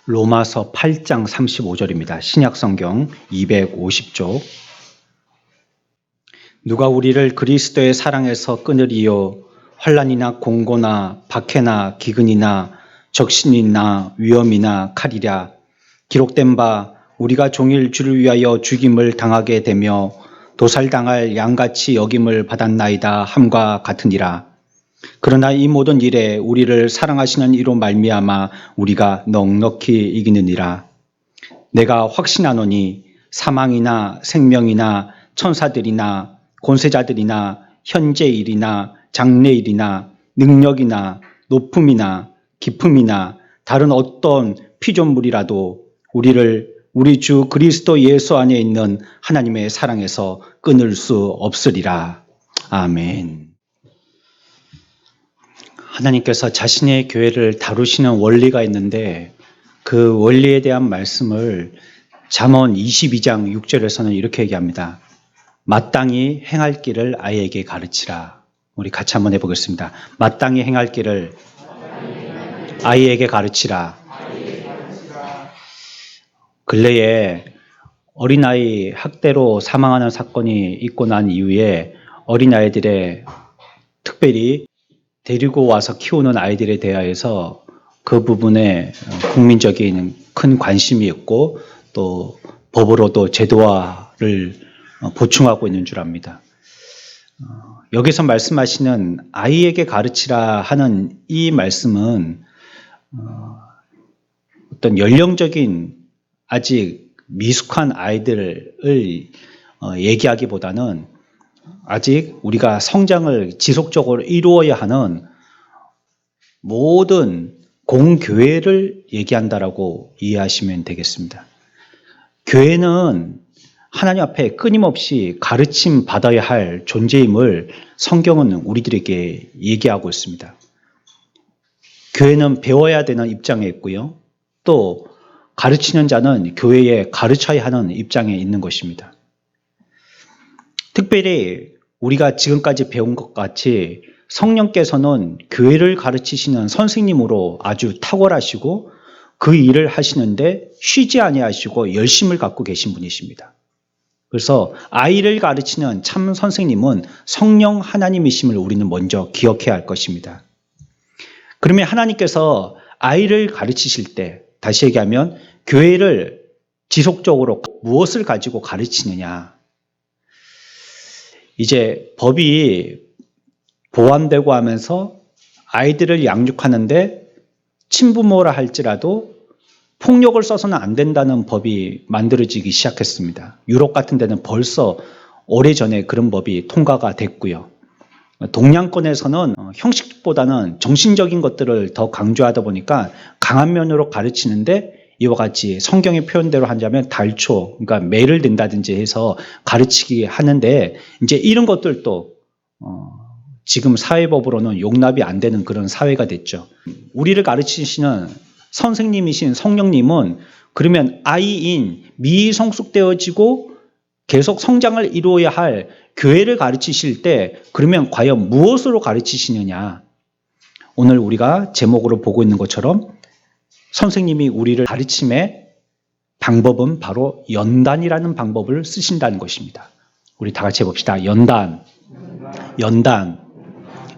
로마서 8장 35절입니다. 신약성경 250쪽. 누가 우리를 그리스도의 사랑에서 끊으리요? 환난이나 공고나 박해나 기근이나 적신이나 위험이나 칼이랴. 기록된 바 우리가 종일 주를 위하여 죽임을 당하게 되며 도살당할 양같이 여김을 받았나이다 함과 같으니라. 그러나 이 모든 일에 우리를 사랑하시는 이로 말미암아 우리가 넉넉히 이기느니라. 내가 확신하노니 사망이나 생명이나 천사들이나 권세자들이나 현재일이나 장래일이나 능력이나 높음이나 깊음이나 다른 어떤 피조물이라도 우리를 우리 주 그리스도 예수 안에 있는 하나님의 사랑에서 끊을 수 없으리라. 아멘. 하나님께서 자신의 교회를 다루시는 원리가 있는데 그 원리에 대한 말씀을 잠언 22장 6절에서는 이렇게 얘기합니다. 마땅히 행할 길을 아이에게 가르치라. 우리 같이 한번 해보겠습니다. 마땅히 행할 길을 아이에게 가르치라. 근래에 어린아이 학대로 사망하는 사건이 있고 난 이후에 어린아이들의 특별히 데리고 와서 키우는 아이들에 대하여서 그 부분에 국민적인 큰 관심이 있고 또 법으로도 제도화를 보충하고 있는 줄 압니다. 여기서 말씀하시는 아이에게 가르치라 하는 이 말씀은 어떤 연령적인 아직 미숙한 아이들을 얘기하기보다는 아직 우리가 성장을 지속적으로 이루어야 하는 모든 공교회를 얘기한다라고 이해하시면 되겠습니다. 교회는 하나님 앞에 끊임없이 가르침 받아야 할 존재임을 성경은 우리들에게 얘기하고 있습니다. 교회는 배워야 되는 입장에 있고요. 또 가르치는 자는 교회에 가르쳐야 하는 입장에 있는 것입니다. 특별히 우리가 지금까지 배운 것 같이 성령께서는 교회를 가르치시는 선생님으로 아주 탁월하시고 그 일을 하시는데 쉬지 아니하시고 열심을 갖고 계신 분이십니다. 그래서 아이를 가르치는 참 선생님은 성령 하나님이심을 우리는 먼저 기억해야 할 것입니다. 그러면 하나님께서 아이를 가르치실 때, 다시 얘기하면 교회를 지속적으로 무엇을 가지고 가르치느냐. 이제 법이 보완되고 하면서 아이들을 양육하는데 친부모라 할지라도 폭력을 써서는 안 된다는 법이 만들어지기 시작했습니다. 유럽 같은 데는 벌써 오래전에 그런 법이 통과가 됐고요. 동양권에서는 형식보다는 정신적인 것들을 더 강조하다 보니까 강한 면으로 가르치는데 이와 같이 성경의 표현대로 하자면 달초, 그러니까 매를 든다든지 해서 가르치기 하는데 이제 이런 것들도 지금 사회법으로는 용납이 안 되는 그런 사회가 됐죠. 우리를 가르치시는 선생님이신 성령님은 그러면 아이인 미성숙되어지고 계속 성장을 이루어야 할 교회를 가르치실 때 그러면 과연 무엇으로 가르치시느냐. 오늘 우리가 제목으로 보고 있는 것처럼 선생님이 우리를 가르침의 방법은 바로 연단이라는 방법을 쓰신다는 것입니다. 우리 다 같이 해봅시다.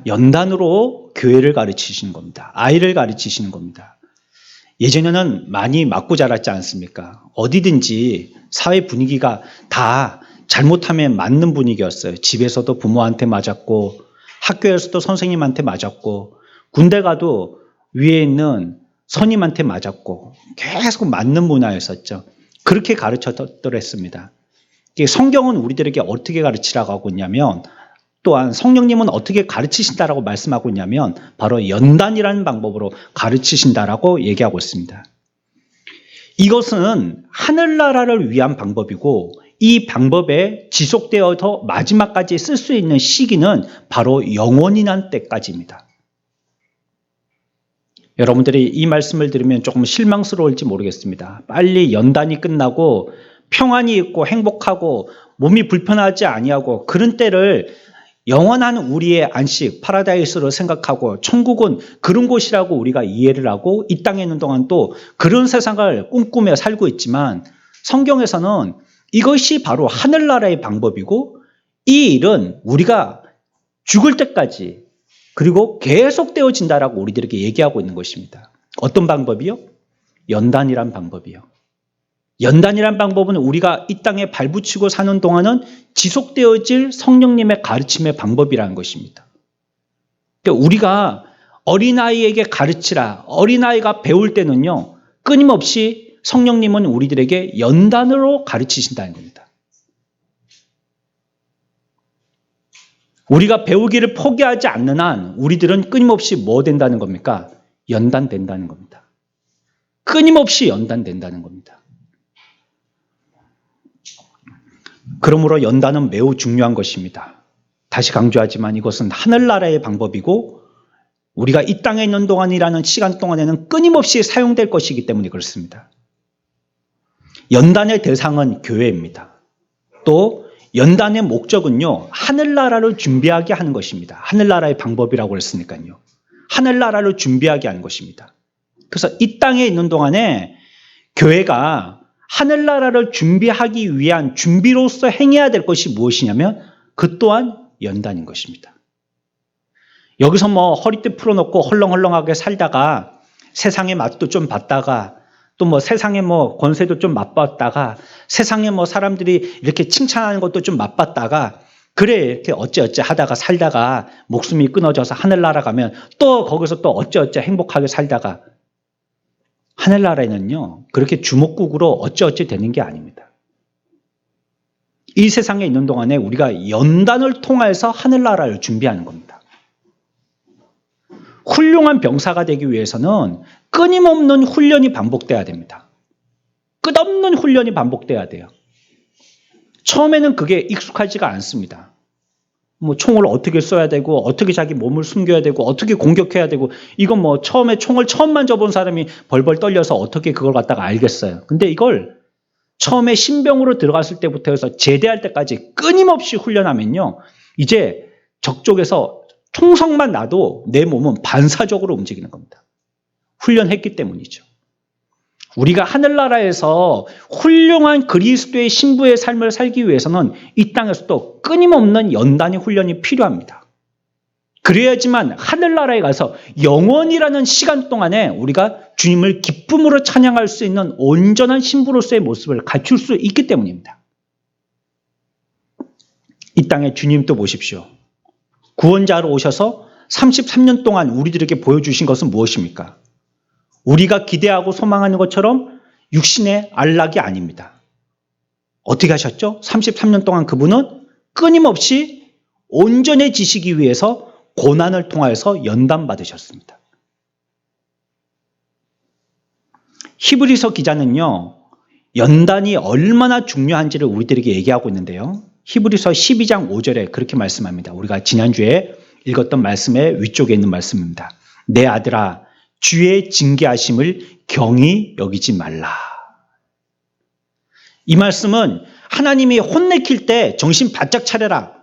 연단으로 교회를 가르치시는 겁니다. 아이를 가르치시는 겁니다. 예전에는 많이 맞고 자랐지 않습니까? 어디든지 사회 분위기가 다 잘못하면 맞는 분위기였어요. 집에서도 부모한테 맞았고 학교에서도 선생님한테 맞았고 군대 가도 위에 있는 선임한테 맞았고 계속 맞는 문화였었죠. 그렇게 가르쳤더랬습니다. 성경은 우리들에게 어떻게 가르치라고 하고 있냐면 또한 성령님은 어떻게 가르치신다라고 말씀하고 있냐면 바로 연단이라는 방법으로 가르치신다라고 얘기하고 있습니다. 이것은 하늘나라를 위한 방법이고 이 방법에 지속되어서 마지막까지 쓸 수 있는 시기는 바로 영원히 난 때까지입니다. 여러분들이 이 말씀을 들으면 조금 실망스러울지 모르겠습니다. 빨리 연단이 끝나고 평안이 있고 행복하고 몸이 불편하지 아니하고 그런 때를 영원한 우리의 안식, 파라다이스로 생각하고 천국은 그런 곳이라고 우리가 이해를 하고 이 땅에 있는 동안 또 그런 세상을 꿈꾸며 살고 있지만 성경에서는 이것이 바로 하늘나라의 방법이고 이 일은 우리가 죽을 때까지 그리고 계속되어진다라고 우리들에게 얘기하고 있는 것입니다. 어떤 방법이요? 연단이란 방법이요. 연단이란 방법은 우리가 이 땅에 발붙이고 사는 동안은 지속되어질 성령님의 가르침의 방법이라는 것입니다. 그러니까 우리가 어린아이에게 가르치라, 어린아이가 배울 때는요, 끊임없이 성령님은 우리들에게 연단으로 가르치신다는 겁니다. 우리가 배우기를 포기하지 않는 한 우리들은 끊임없이 뭐 된다는 겁니까? 연단된다는 겁니다. 끊임없이 연단된다는 겁니다. 그러므로 연단은 매우 중요한 것입니다. 다시 강조하지만 이것은 하늘나라의 방법이고 우리가 이 땅에 있는 동안이라는 시간 동안에는 끊임없이 사용될 것이기 때문에 그렇습니다. 연단의 대상은 교회입니다. 또 연단의 목적은요, 하늘나라를 준비하게 하는 것입니다. 하늘나라의 방법이라고 했으니까요. 하늘나라를 준비하게 하는 것입니다. 그래서 이 땅에 있는 동안에 교회가 하늘나라를 준비하기 위한 준비로서 행해야 될 것이 무엇이냐면 그 또한 연단인 것입니다. 여기서 뭐 허리띠 풀어놓고 헐렁헐렁하게 살다가 세상의 맛도 좀 봤다가 또 뭐 세상의 뭐 권세도 좀 맛봤다가 세상에 뭐 사람들이 이렇게 칭찬하는 것도 좀 맛봤다가 그래 이렇게 어찌어찌 하다가 살다가 목숨이 끊어져서 하늘나라 가면 또 거기서 또 어찌어찌 행복하게 살다가 하늘나라에는요 그렇게 주먹국으로 어찌어찌 되는 게 아닙니다. 이 세상에 있는 동안에 우리가 연단을 통해서 하늘나라를 준비하는 겁니다. 훌륭한 병사가 되기 위해서는 끊임없는 훈련이 반복돼야 됩니다. 끝없는 훈련이 반복돼야 돼요. 처음에는 그게 익숙하지가 않습니다. 뭐 총을 어떻게 쏘야 되고 어떻게 자기 몸을 숨겨야 되고 어떻게 공격해야 되고 이건 뭐 처음에 총을 처음 만져본 사람이 벌벌 떨려서 어떻게 그걸 갖다가 알겠어요. 근데 이걸 처음에 신병으로 들어갔을 때부터 해서 제대할 때까지 끊임없이 훈련하면요. 이제 적쪽에서 총성만 나도 내 몸은 반사적으로 움직이는 겁니다. 훈련했기 때문이죠. 우리가 하늘나라에서 훌륭한 그리스도의 신부의 삶을 살기 위해서는 이 땅에서도 끊임없는 연단의 훈련이 필요합니다. 그래야지만 하늘나라에 가서 영원이라는 시간 동안에 우리가 주님을 기쁨으로 찬양할 수 있는 온전한 신부로서의 모습을 갖출 수 있기 때문입니다. 이 땅에 주님도 보십시오. 구원자로 오셔서 33년 동안 우리들에게 보여주신 것은 무엇입니까? 우리가 기대하고 소망하는 것처럼 육신의 안락이 아닙니다. 어떻게 하셨죠? 33년 동안 그분은 끊임없이 온전해지시기 위해서 고난을 통하여서 연단받으셨습니다. 히브리서 기자는요, 연단이 얼마나 중요한지를 우리들에게 얘기하고 있는데요. 히브리서 12장 5절에 그렇게 말씀합니다. 우리가 지난주에 읽었던 말씀의 위쪽에 있는 말씀입니다. 내 아들아, 주의 징계하심을 경히 여기지 말라. 이 말씀은 하나님이 혼내킬 때 정신 바짝 차려라.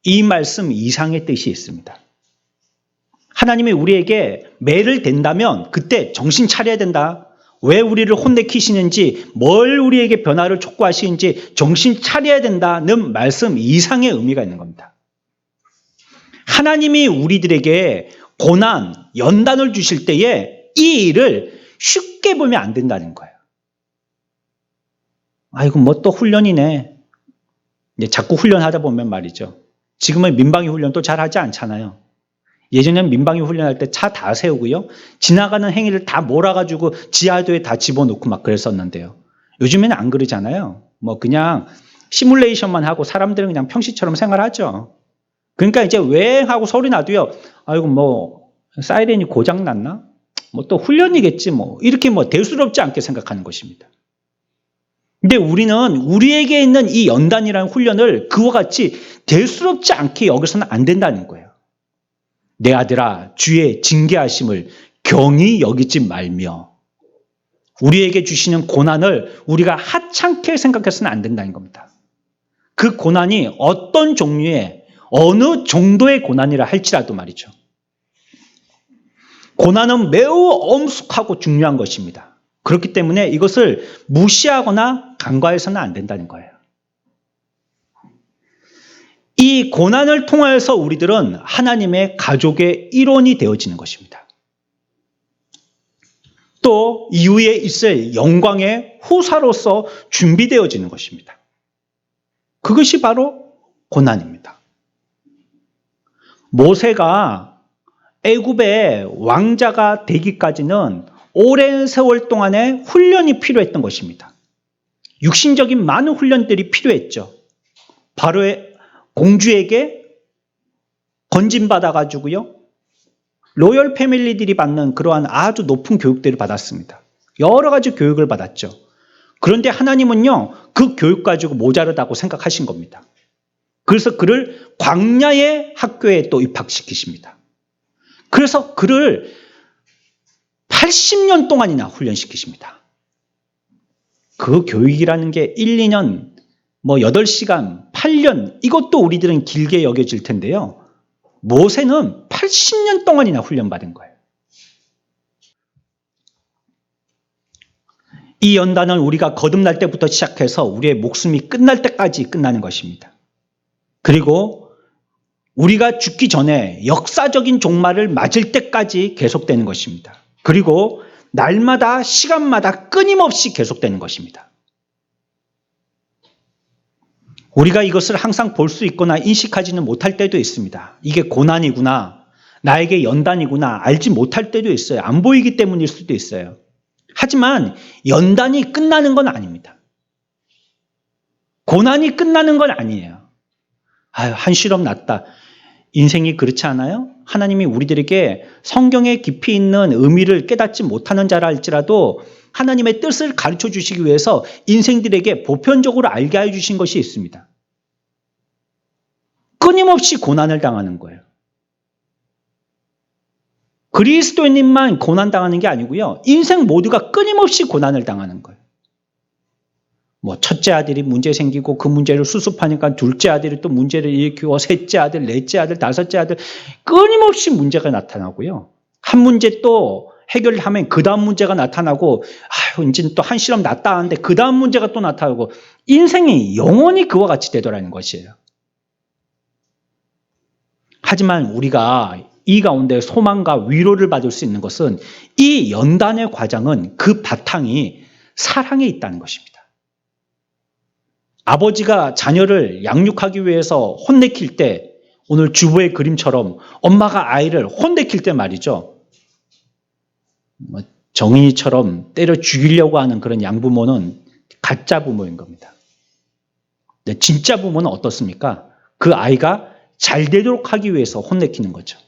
이 말씀 이상의 뜻이 있습니다. 하나님이 우리에게 매를 댄다면 그때 정신 차려야 된다. 왜 우리를 혼내키시는지, 뭘 우리에게 변화를 촉구하시는지 정신 차려야 된다는 말씀 이상의 의미가 있는 겁니다. 하나님이 우리들에게 고난, 연단을 주실 때에 이 일을 쉽게 보면 안 된다는 거예요. 아이고 뭐 또 훈련이네. 이제 자꾸 훈련하다 보면 말이죠. 지금은 민방위 훈련도 잘 하지 않잖아요. 예전에는 민방위 훈련할 때 차 다 세우고요. 지나가는 행위를 다 몰아가지고 지하도에 다 집어넣고 막 그랬었는데요. 요즘에는 안 그러잖아요. 뭐 그냥 시뮬레이션만 하고 사람들은 그냥 평시처럼 생활하죠. 그러니까 이제 왜 하고 소리 나도요. 아이고 뭐 사이렌이 고장 났나? 뭐 또 훈련이겠지 뭐 이렇게 뭐 대수롭지 않게 생각하는 것입니다. 근데 우리는 우리에게 있는 이 연단이라는 훈련을 그와 같이 대수롭지 않게 여기서는 안 된다는 거예요. 내 아들아, 주의 징계하심을 경히 여기지 말며 우리에게 주시는 고난을 우리가 하찮게 생각해서는 안 된다는 겁니다. 그 고난이 어떤 종류의 어느 정도의 고난이라 할지라도 말이죠. 고난은 매우 엄숙하고 중요한 것입니다. 그렇기 때문에 이것을 무시하거나 간과해서는 안 된다는 거예요. 이 고난을 통하여서 우리들은 하나님의 가족의 일원이 되어지는 것입니다. 또 이후에 있을 영광의 후사로서 준비되어지는 것입니다. 그것이 바로 고난입니다. 모세가 애굽의 왕자가 되기까지는 오랜 세월 동안의 훈련이 필요했던 것입니다. 육신적인 많은 훈련들이 필요했죠. 바로의 공주에게 건진받아가지고요, 로열 패밀리들이 받는 그러한 아주 높은 교육들을 받았습니다. 여러 가지 교육을 받았죠. 그런데 하나님은요, 그 교육 가지고 모자르다고 생각하신 겁니다. 그래서 그를 광야의 학교에 또 입학시키십니다. 그래서 그를 80년 동안이나 훈련시키십니다. 그 교육이라는 게 1, 2년, 8시간, 8년, 이것도 우리들은 길게 여겨질 텐데요. 모세는 80년 동안이나 훈련받은 거예요. 이 연단은 우리가 거듭날 때부터 시작해서 우리의 목숨이 끝날 때까지 끝나는 것입니다. 그리고 우리가 죽기 전에 역사적인 종말을 맞을 때까지 계속되는 것입니다. 그리고 날마다 시간마다 끊임없이 계속되는 것입니다. 우리가 이것을 항상 볼 수 있거나 인식하지는 못할 때도 있습니다. 이게 고난이구나, 나에게 연단이구나 알지 못할 때도 있어요. 안 보이기 때문일 수도 있어요. 하지만 연단이 끝나는 건 아닙니다. 고난이 끝나는 건 아니에요. 한시름 났다. 인생이 그렇지 않아요? 하나님이 우리들에게 성경에 깊이 있는 의미를 깨닫지 못하는 자라 할지라도 하나님의 뜻을 가르쳐 주시기 위해서 인생들에게 보편적으로 알게 해주신 것이 있습니다. 끊임없이 고난을 당하는 거예요. 그리스도인만 고난당하는 게 아니고요. 인생 모두가 끊임없이 고난을 당하는 거예요. 첫째 아들이 문제 생기고 그 문제를 수습하니까 둘째 아들이 또 문제를 일으키고 셋째 아들, 넷째 아들, 다섯째 아들 끊임없이 문제가 나타나고요. 한 문제 또 해결하면 그 다음 문제가 나타나고 이제 또 한시름 났다 하는데 그 다음 문제가 또 나타나고 인생이 영원히 그와 같이 되더라는 것이에요. 하지만 우리가 이 가운데 소망과 위로를 받을 수 있는 것은 이 연단의 과정은 그 바탕이 사랑에 있다는 것입니다. 아버지가 자녀를 양육하기 위해서 혼내킬 때, 오늘 주부의 그림처럼 엄마가 아이를 혼내킬 때 말이죠. 정인이처럼 때려 죽이려고 하는 그런 양부모는 가짜 부모인 겁니다. 근데 진짜 부모는 어떻습니까? 그 아이가 잘 되도록 하기 위해서 혼내키는 거죠.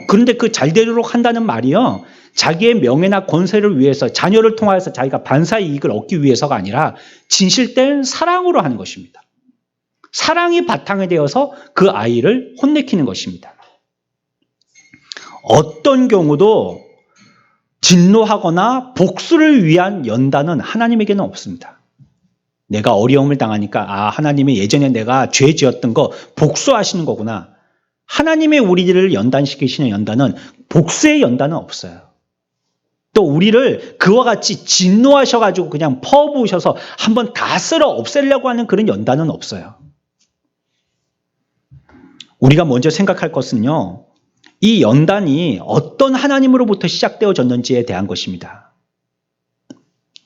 그런데 그 잘 되도록 한다는 말이요, 자기의 명예나 권세를 위해서 자녀를 통하여서 자기가 반사 이익을 얻기 위해서가 아니라 진실된 사랑으로 하는 것입니다. 사랑이 바탕이 되어서 그 아이를 혼내키는 것입니다. 어떤 경우도 진노하거나 복수를 위한 연단은 하나님에게는 없습니다. 내가 어려움을 당하니까 하나님이 예전에 내가 죄 지었던 거 복수하시는 거구나. 하나님의 우리들을 연단시키시는 연단은 복수의 연단은 없어요. 또 우리를 그와 같이 진노하셔가지고 그냥 퍼부으셔서 한번 다 쓸어 없애려고 하는 그런 연단은 없어요. 우리가 먼저 생각할 것은요, 이 연단이 어떤 하나님으로부터 시작되어졌는지에 대한 것입니다.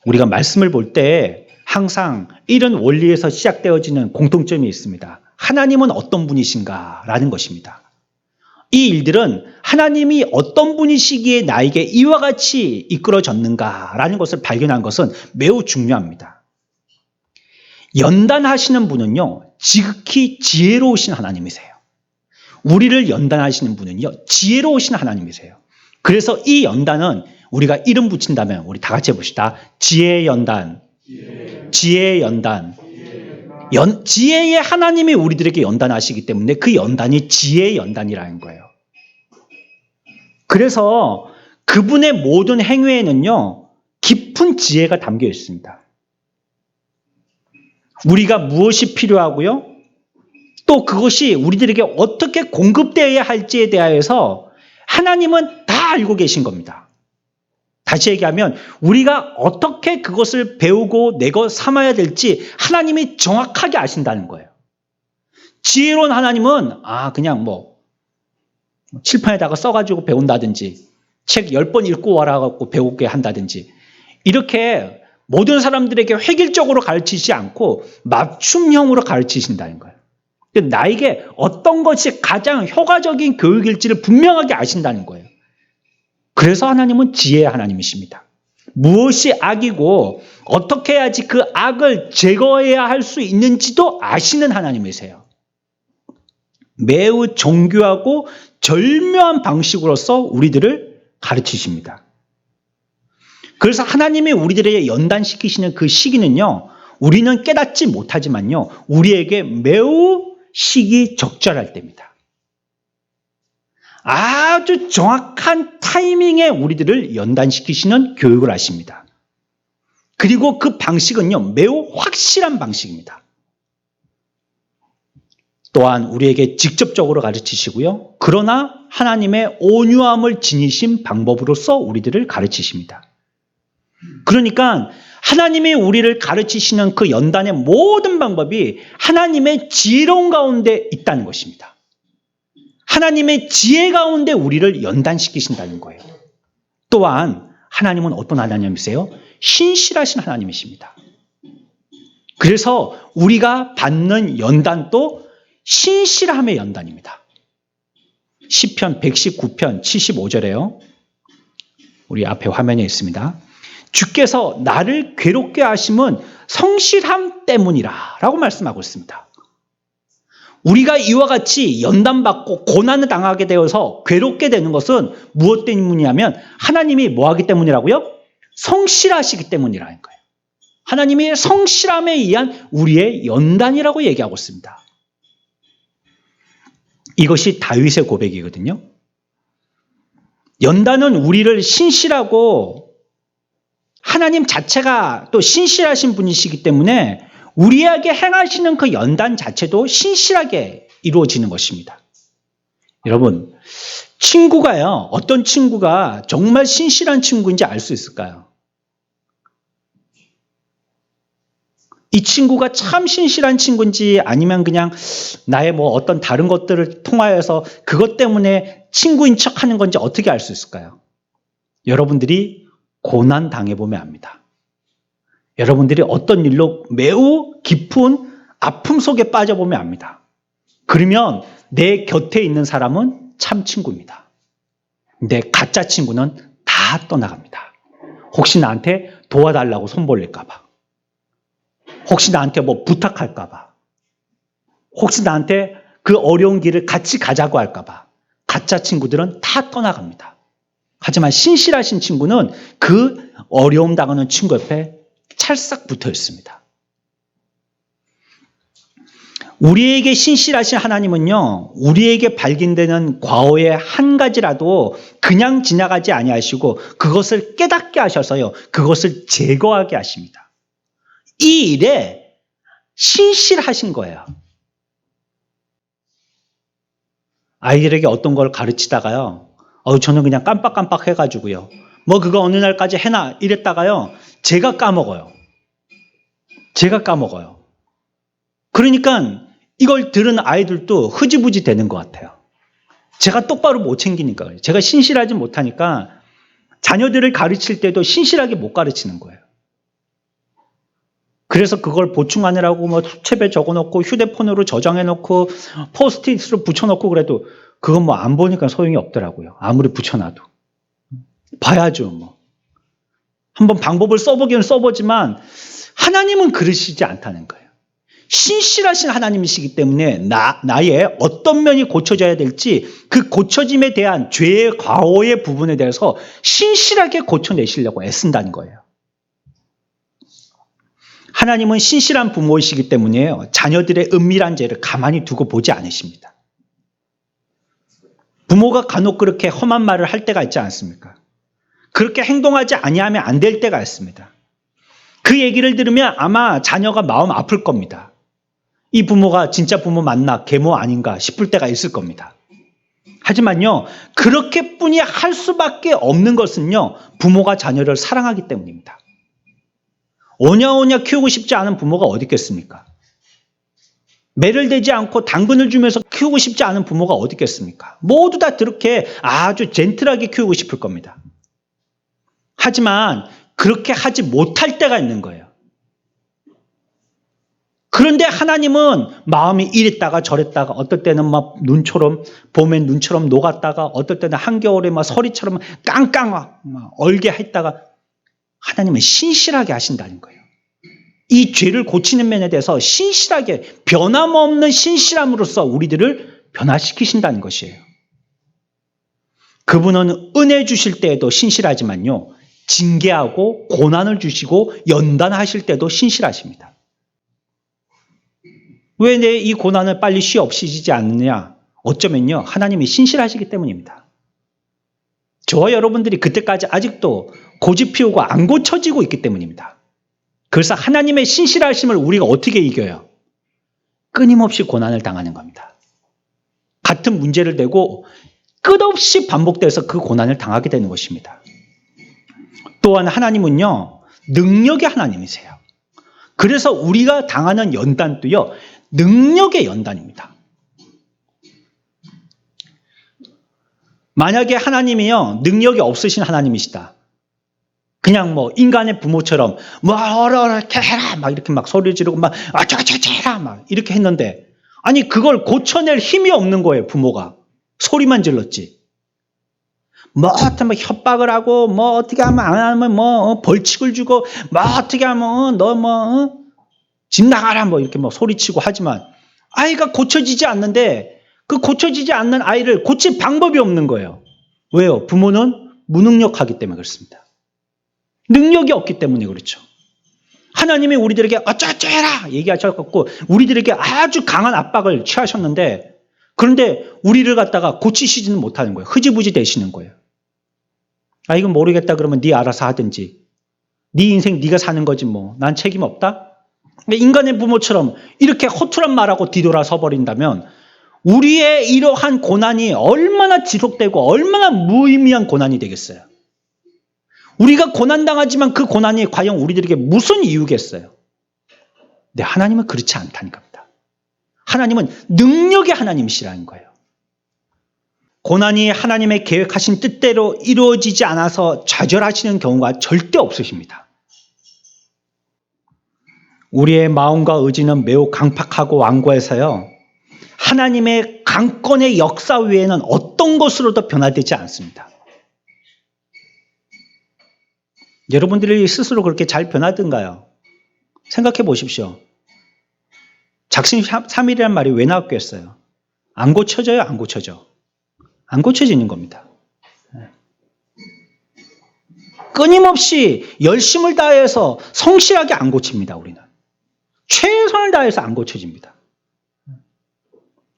우리가 말씀을 볼 때 항상 이런 원리에서 시작되어지는 공통점이 있습니다. 하나님은 어떤 분이신가? 라는 것입니다. 이 일들은 하나님이 어떤 분이시기에 나에게 이와 같이 이끌어졌는가? 라는 것을 발견한 것은 매우 중요합니다. 연단하시는 분은요, 지극히 지혜로우신 하나님이세요. 우리를 연단하시는 분은요, 지혜로우신 하나님이세요. 그래서 이 연단은 우리가 이름 붙인다면 우리 다 같이 해봅시다. 지혜의 연단. 지혜의 연단. 지혜의 하나님이 우리들에게 연단하시기 때문에 그 연단이 지혜의 연단이라는 거예요. 그래서 그분의 모든 행위에는요, 깊은 지혜가 담겨 있습니다. 우리가 무엇이 필요하고요, 또 그것이 우리들에게 어떻게 공급되어야 할지에 대하여서 하나님은 다 알고 계신 겁니다. 다시 얘기하면 우리가 어떻게 그것을 배우고 내고 삼아야 될지 하나님이 정확하게 아신다는 거예요. 지혜로운 하나님은 그냥 칠판에다가 써가지고 배운다든지 책 10번 읽고 와라고 배우게 한다든지 이렇게 모든 사람들에게 획일적으로 가르치지 않고 맞춤형으로 가르치신다는 거예요. 나에게 어떤 것이 가장 효과적인 교육일지를 분명하게 아신다는 거예요. 그래서 하나님은 지혜의 하나님이십니다. 무엇이 악이고 어떻게 해야지 그 악을 제거해야 할 수 있는지도 아시는 하나님이세요. 매우 정교하고 절묘한 방식으로서 우리들을 가르치십니다. 그래서 하나님이 우리들에게 연단시키시는 그 시기는요, 우리는 깨닫지 못하지만요, 우리에게 매우 시기적절할 때입니다. 아주 정확한 타이밍에 우리들을 연단시키시는 교육을 하십니다. 그리고 그 방식은요, 매우 확실한 방식입니다. 또한 우리에게 직접적으로 가르치시고요. 그러나 하나님의 온유함을 지니신 방법으로서 우리들을 가르치십니다. 그러니까 하나님이 우리를 가르치시는 그 연단의 모든 방법이 하나님의 지혜로운 가운데 있다는 것입니다. 하나님의 지혜 가운데 우리를 연단시키신다는 거예요. 또한 하나님은 어떤 하나님이세요? 신실하신 하나님이십니다. 그래서 우리가 받는 연단도 신실함의 연단입니다. 시편 119편 75절에요. 우리 앞에 화면에 있습니다. 주께서 나를 괴롭게 하심은 성실함 때문이라 라고 말씀하고 있습니다. 우리가 이와 같이 연단받고 고난을 당하게 되어서 괴롭게 되는 것은 무엇 때문이냐면 하나님이 뭐하기 때문이라고요? 성실하시기 때문이라는 거예요. 하나님이 성실함에 의한 우리의 연단이라고 얘기하고 있습니다. 이것이 다윗의 고백이거든요. 연단은 우리를 신실하고 하나님 자체가 또 신실하신 분이시기 때문에 우리에게 행하시는 그 연단 자체도 신실하게 이루어지는 것입니다. 여러분, 친구가요, 어떤 친구가 정말 신실한 친구인지 알 수 있을까요? 이 친구가 참 신실한 친구인지 아니면 그냥 나의 어떤 다른 것들을 통하여서 그것 때문에 친구인 척 하는 건지 어떻게 알 수 있을까요? 여러분들이 고난 당해보면 압니다. 여러분들이 어떤 일로 매우 깊은 아픔 속에 빠져보면 압니다. 그러면 내 곁에 있는 사람은 참 친구입니다. 내 가짜 친구는 다 떠나갑니다. 혹시 나한테 도와달라고 손 벌릴까 봐. 혹시 나한테 부탁할까 봐. 혹시 나한테 그 어려운 길을 같이 가자고 할까 봐. 가짜 친구들은 다 떠나갑니다. 하지만 신실하신 친구는 그 어려움 당하는 친구 옆에 찰싹 붙어 있습니다. 우리에게 신실하신 하나님은요, 우리에게 발견되는 과오의 한 가지라도 그냥 지나가지 아니하시고 그것을 깨닫게 하셔서요, 그것을 제거하게 하십니다. 이 일에 신실하신 거예요. 아이들에게 어떤 걸 가르치다가요, 저는 그냥 깜빡깜빡 해가지고요, 그거 어느 날까지 해놔 이랬다가요, 제가 까먹어요. 그러니까 이걸 들은 아이들도 흐지부지 되는 것 같아요. 제가 똑바로 못 챙기니까 그래요. 제가 신실하지 못하니까 자녀들을 가르칠 때도 신실하게 못 가르치는 거예요. 그래서 그걸 보충하느라고 수첩에 적어놓고 휴대폰으로 저장해놓고 포스트잇으로 붙여놓고 그래도 그건 안 보니까 소용이 없더라고요. 아무리 붙여놔도. 봐야죠. 한번 방법을 써보기는 써보지만 하나님은 그러시지 않다는 거예요. 신실하신 하나님이시기 때문에 나의 어떤 면이 고쳐져야 될지 그 고쳐짐에 대한 죄의 과오의 부분에 대해서 신실하게 고쳐내시려고 애쓴다는 거예요. 하나님은 신실한 부모이시기 때문에 자녀들의 은밀한 죄를 가만히 두고 보지 않으십니다. 부모가 간혹 그렇게 험한 말을 할 때가 있지 않습니까? 그렇게 행동하지 아니하면 안 될 때가 있습니다. 그 얘기를 들으면 아마 자녀가 마음 아플 겁니다. 이 부모가 진짜 부모 맞나 계모 아닌가 싶을 때가 있을 겁니다. 하지만요, 그렇게뿐이 할 수밖에 없는 것은요, 부모가 자녀를 사랑하기 때문입니다. 오냐오냐 키우고 싶지 않은 부모가 어디 있겠습니까? 매를 대지 않고 당근을 주면서 키우고 싶지 않은 부모가 어디 있겠습니까? 모두 다 그렇게 아주 젠틀하게 키우고 싶을 겁니다. 하지만 그렇게 하지 못할 때가 있는 거예요. 그런데 하나님은 마음이 이랬다가 저랬다가 어떨 때는 막 눈처럼 봄엔 눈처럼 녹았다가 어떨 때는 한겨울에 막 서리처럼 깡깡 막 얼게 했다가 하나님은 신실하게 하신다는 거예요. 이 죄를 고치는 면에 대해서 신실하게 변함없는 신실함으로써 우리들을 변화시키신다는 것이에요. 그분은 은혜 주실 때에도 신실하지만요, 징계하고 고난을 주시고 연단하실 때도 신실하십니다. 왜 내 이 고난을 빨리 쉬없이지지 않느냐? 어쩌면요, 하나님이 신실하시기 때문입니다. 저와 여러분들이 그때까지 아직도 고집 피우고 안 고쳐지고 있기 때문입니다. 그래서 하나님의 신실하심을 우리가 어떻게 이겨요? 끊임없이 고난을 당하는 겁니다. 같은 문제를 내고 끝없이 반복돼서 그 고난을 당하게 되는 것입니다. 또한 하나님은요, 능력의 하나님이세요. 그래서 우리가 당하는 연단도요, 능력의 연단입니다. 만약에 하나님이요, 능력이 없으신 하나님이시다. 그냥 뭐 인간의 부모처럼 뭐 이렇게 해라 막 이렇게 막 소리 지르고 막 저저저 해라 막 이렇게 했는데, 아니 그걸 고쳐낼 힘이 없는 거예요. 부모가 소리만 질렀지. 뭐 어떻게 뭐 협박을 하고 뭐 어떻게 하면 안 하면 뭐 벌칙을 주고 뭐 어떻게 하면 너 뭐 집 나가라 뭐 이렇게 뭐 소리치고 하지만 아이가 고쳐지지 않는데, 그 고쳐지지 않는 아이를 고칠 방법이 없는 거예요. 왜요? 부모는 무능력하기 때문에 그렇습니다. 능력이 없기 때문에 그렇죠. 하나님이 우리들에게 어쩌어쩌 해라 얘기하셨고 우리들에게 아주 강한 압박을 취하셨는데, 그런데 우리를 갖다가 고치시지는 못하는 거예요. 흐지부지 되시는 거예요. 아 이건 모르겠다 그러면 네 알아서 하든지, 네 인생 네가 사는 거지 뭐 난 책임 없다. 인간의 부모처럼 이렇게 허투란 말하고 뒤돌아서 버린다면 우리의 이러한 고난이 얼마나 지속되고 얼마나 무의미한 고난이 되겠어요. 우리가 고난당하지만 그 고난이 과연 우리들에게 무슨 이유겠어요? 근데 하나님은 그렇지 않다는 겁니다. 하나님은 능력의 하나님이시라는 거예요. 고난이 하나님의 계획하신 뜻대로 이루어지지 않아서 좌절하시는 경우가 절대 없으십니다. 우리의 마음과 의지는 매우 강팍하고 완고해서요, 하나님의 강권의 역사 외에는 어떤 것으로도 변화되지 않습니다. 여러분들이 스스로 그렇게 잘 변하던가요? 생각해 보십시오. 작심 3일이라는 말이 왜 나왔겠어요? 안 고쳐져요? 안 고쳐져? 안 고쳐지는 겁니다. 끊임없이 열심을 다해서 성실하게 안 고칩니다. 우리는 최선을 다해서 안 고쳐집니다.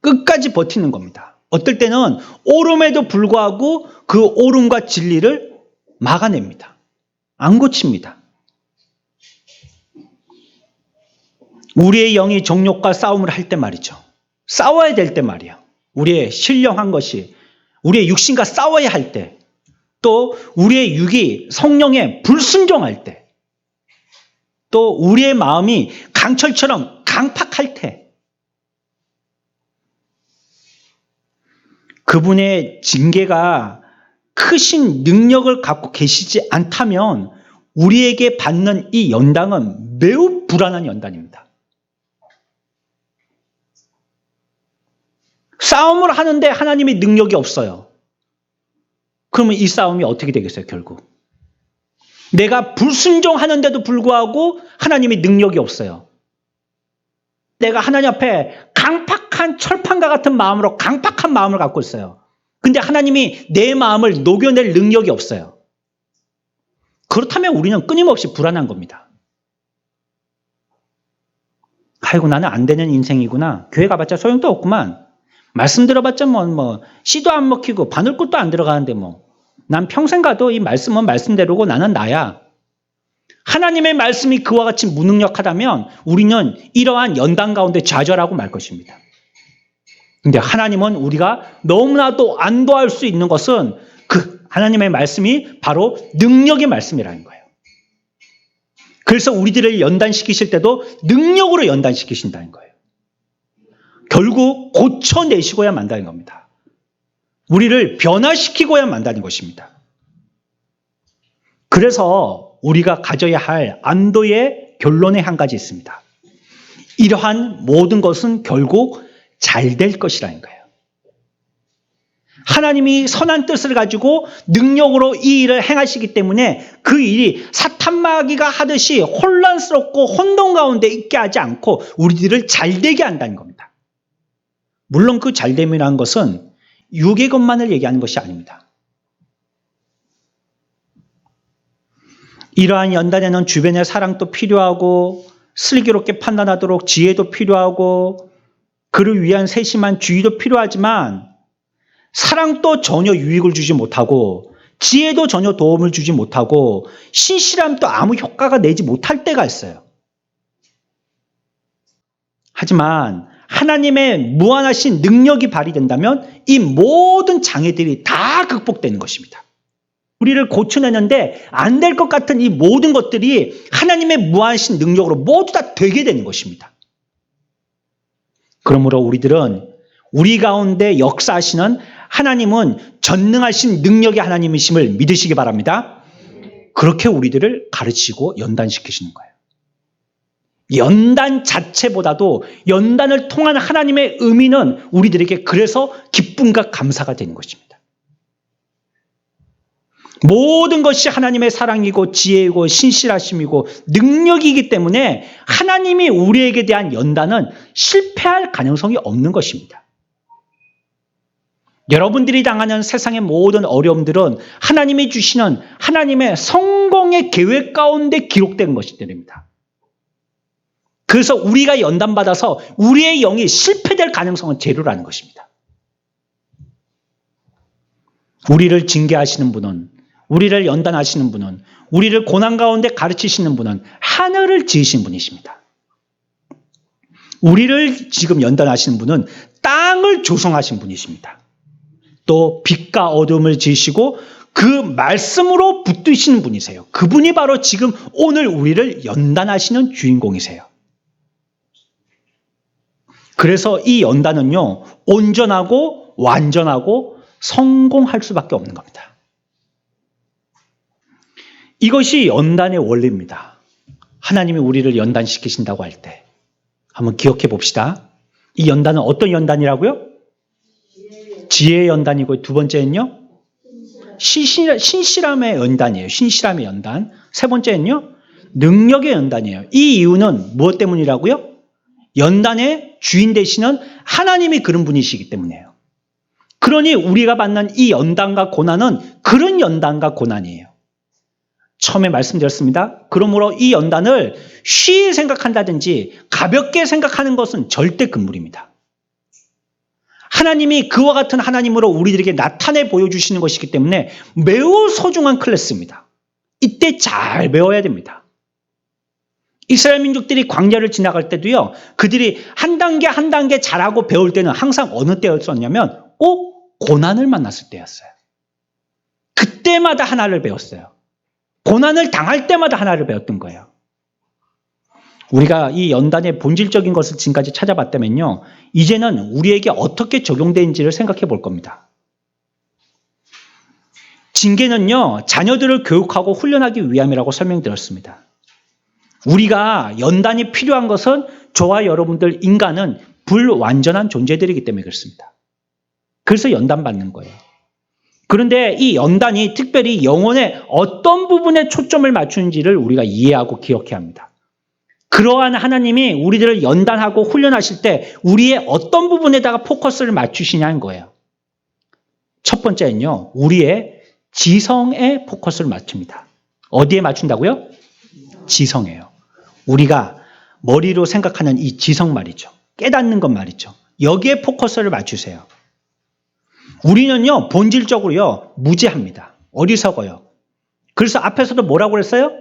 끝까지 버티는 겁니다. 어떨 때는 옳음에도 불구하고 그 옳음과 진리를 막아냅니다. 안 고칩니다. 우리의 영이 정욕과 싸움을 할 때 말이죠. 싸워야 될 때 말이에요. 우리의 신령한 것이 우리의 육신과 싸워야 할 때, 또 우리의 육이 성령에 불순종할 때, 또 우리의 마음이 강철처럼 강팍할 때, 그분의 징계가 크신 능력을 갖고 계시지 않다면 우리에게 받는 이 연단은 매우 불안한 연단입니다. 싸움을 하는데 하나님의 능력이 없어요. 그러면 이 싸움이 어떻게 되겠어요? 결국 내가 불순종하는데도 불구하고 하나님의 능력이 없어요. 내가 하나님 앞에 강팍한 철판과 같은 마음으로 강팍한 마음을 갖고 있어요. 근데 하나님이 내 마음을 녹여낼 능력이 없어요. 그렇다면 우리는 끊임없이 불안한 겁니다. 아이고 나는 안 되는 인생이구나. 교회 가봤자 소용도 없구만. 말씀 들어봤자 뭐 씨도 안 먹히고 바늘꽃도 안 들어가는데 뭐 난 평생 가도 이 말씀은 말씀대로고 나는 나야. 하나님의 말씀이 그와 같이 무능력하다면 우리는 이러한 연단 가운데 좌절하고 말 것입니다. 근데 하나님은 우리가 너무나도 안도할 수 있는 것은 그 하나님의 말씀이 바로 능력의 말씀이라는 거예요. 그래서 우리들을 연단시키실 때도 능력으로 연단시키신다는 거예요. 결국 고쳐내시고야 만다는 겁니다. 우리를 변화시키고야 만다는 것입니다. 그래서 우리가 가져야 할 안도의 결론에 한 가지 있습니다. 이러한 모든 것은 결국 잘 될 것이라는 거예요. 하나님이 선한 뜻을 가지고 능력으로 이 일을 행하시기 때문에 그 일이 사탄마귀가 하듯이 혼란스럽고 혼돈 가운데 있게 하지 않고 우리들을 잘되게 한다는 겁니다. 물론 그 잘됨이라는 것은 육의 것만을 얘기하는 것이 아닙니다. 이러한 연단에는 주변의 사랑도 필요하고 슬기롭게 판단하도록 지혜도 필요하고 그를 위한 세심한 주의도 필요하지만 사랑도 전혀 유익을 주지 못하고 지혜도 전혀 도움을 주지 못하고 신실함도 아무 효과가 내지 못할 때가 있어요. 하지만 하나님의 무한하신 능력이 발휘된다면 이 모든 장애들이 다 극복되는 것입니다. 우리를 고쳐내는데 안 될 것 같은 이 모든 것들이 하나님의 무한하신 능력으로 모두 다 되게 되는 것입니다. 그러므로 우리들은 우리 가운데 역사하시는 하나님은 전능하신 능력의 하나님이심을 믿으시기 바랍니다. 그렇게 우리들을 가르치고 연단시키시는 거예요. 연단 자체보다도 연단을 통한 하나님의 의미는 우리들에게 그래서 기쁨과 감사가 되는 것입니다. 모든 것이 하나님의 사랑이고 지혜이고 신실하심이고 능력이기 때문에 하나님이 우리에게 대한 연단은 실패할 가능성이 없는 것입니다. 여러분들이 당하는 세상의 모든 어려움들은 하나님이 주시는 하나님의 성공의 계획 가운데 기록된 것들입니다. 그래서 우리가 연단받아서 우리의 영이 실패될 가능성은 제로라는 것입니다. 우리를 징계하시는 분은, 우리를 연단하시는 분은, 우리를 고난 가운데 가르치시는 분은 하늘을 지으신 분이십니다. 우리를 지금 연단하시는 분은 땅을 조성하신 분이십니다. 또 빛과 어둠을 지으시고 그 말씀으로 붙드시는 분이세요. 그분이 바로 지금 오늘 우리를 연단하시는 주인공이세요. 그래서 이 연단은요, 온전하고 완전하고 성공할 수밖에 없는 겁니다. 이것이 연단의 원리입니다. 하나님이 우리를 연단시키신다고 할 때 한번 기억해 봅시다. 이 연단은 어떤 연단이라고요? 지혜의 연단이고 두 번째는요? 신실함의 연단이에요. 신실함의 연단. 세 번째는요? 능력의 연단이에요. 이 이유는 무엇 때문이라고요? 연단의 주인 되시는 하나님이 그런 분이시기 때문이에요. 그러니 우리가 받는 이 연단과 고난은 그런 연단과 고난이에요. 처음에 말씀드렸습니다. 그러므로 이 연단을 쉬이 생각한다든지 가볍게 생각하는 것은 절대 금물입니다. 하나님이 그와 같은 하나님으로 우리들에게 나타내 보여주시는 것이기 때문에 매우 소중한 클래스입니다. 이때 잘 배워야 됩니다. 이스라엘 민족들이 광야를 지나갈 때도요, 그들이 한 단계 한 단계 잘하고 배울 때는 항상 어느 때였었냐면 꼭 고난을 만났을 때였어요. 그때마다 하나를 배웠어요. 고난을 당할 때마다 하나를 배웠던 거예요. 우리가 이 연단의 본질적인 것을 지금까지 찾아봤다면요, 이제는 우리에게 어떻게 적용되는지를 생각해 볼 겁니다. 징계는요, 자녀들을 교육하고 훈련하기 위함이라고 설명드렸습니다. 우리가 연단이 필요한 것은 저와 여러분들 인간은 불완전한 존재들이기 때문에 그렇습니다. 그래서 연단받는 거예요. 그런데 이 연단이 특별히 영혼의 어떤 부분에 초점을 맞추는지를 우리가 이해하고 기억해야 합니다. 그러한 하나님이 우리들을 연단하고 훈련하실 때 우리의 어떤 부분에다가 포커스를 맞추시냐는 거예요. 첫 번째는요, 우리의 지성에 포커스를 맞춥니다. 어디에 맞춘다고요? 지성이에요. 우리가 머리로 생각하는 이 지성 말이죠. 깨닫는 것 말이죠. 여기에 포커스를 맞추세요. 우리는요, 본질적으로요, 무지합니다. 어리석어요. 그래서 앞에서도 뭐라고 그랬어요?